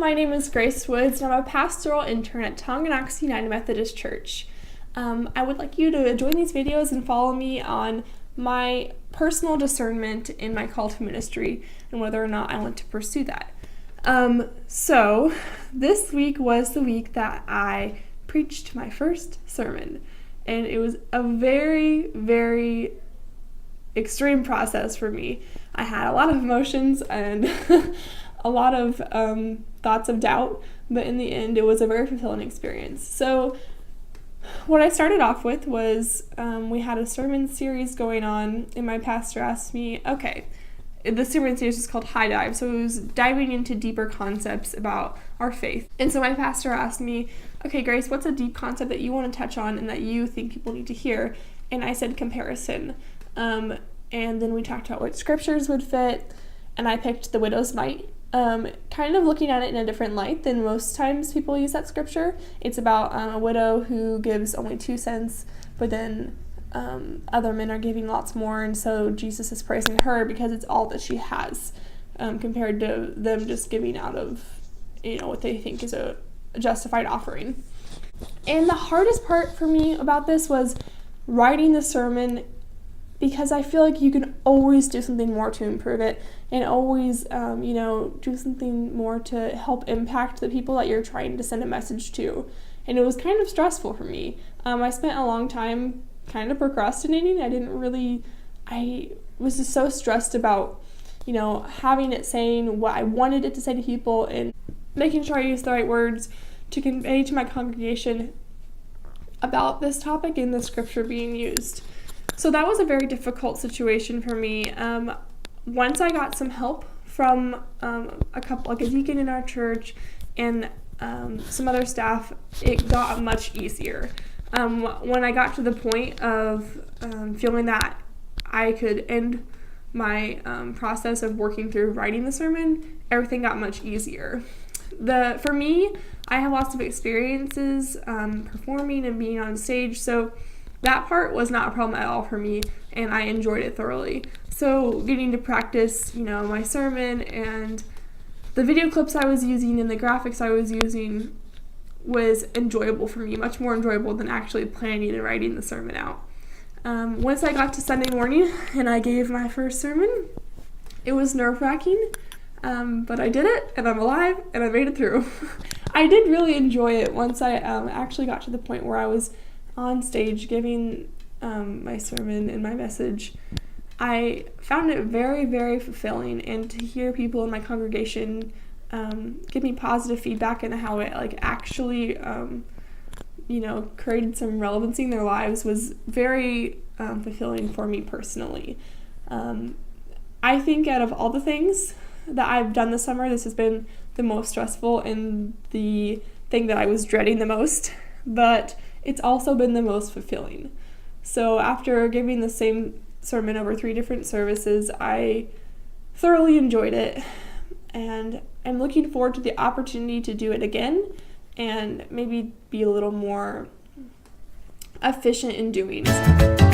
my name is Grace Woods, and I'm a pastoral intern at Tonganoxie United Methodist Church. I would like you to join these videos and follow me on my personal discernment in my call to ministry and whether or not I want to pursue that. So this week was the week that I preached my first sermon, and it was a very, very extreme process for me. I had a lot of emotions and a lot of thoughts of doubt, but in the end it was a very fulfilling experience. So what I started off with was we had a sermon series going on, and my pastor asked me, the sermon series is called High Dive, so it was diving into deeper concepts about our faith. And so my pastor asked me, okay, Grace, what's a deep concept that you want to touch on and that you think people need to hear? And I said comparison. And then we talked about what scriptures would fit, and I picked the widow's mite. Kind of looking at it in a different light than most times people use that scripture. It's about a widow who gives only 2 cents, but then other men are giving lots more, and so Jesus is praising her because it's all that she has, compared to them just giving out of what they think is a justified offering. And the hardest part for me about this was writing the sermon, because I feel like you can always do something more to improve it, and always, do something more to help impact the people that you're trying to send a message to. And it was kind of stressful for me. I spent a long time kind of procrastinating. I was just so stressed about, having it saying what I wanted it to say to people and making sure I used the right words to convey to my congregation about this topic and the scripture being used. So that was a very difficult situation for me. Once I got some help from a deacon in our church and some other staff, it got much easier. When I got to the point of feeling that I could end my process of working through writing the sermon, everything got much easier. For me, I have lots of experiences performing and being on stage, so that part was not a problem at all for me, and I enjoyed it thoroughly. So getting to practice, my sermon and the video clips I was using and the graphics I was using was enjoyable for me, much more enjoyable than actually planning and writing the sermon out. Once I got to Sunday morning and I gave my first sermon, it was nerve-wracking, but I did it, and I'm alive, and I made it through. I did really enjoy it once I actually got to the point where I was on stage giving my sermon and my message. I found it very, very fulfilling, and to hear people in my congregation give me positive feedback and how it actually created some relevancy in their lives was very fulfilling for me personally. I think out of all the things that I've done this summer, this has been the most stressful and the thing that I was dreading the most, but it's also been the most fulfilling. So after giving the same sermon over 3 different services, I thoroughly enjoyed it, and I'm looking forward to the opportunity to do it again and maybe be a little more efficient in doing so.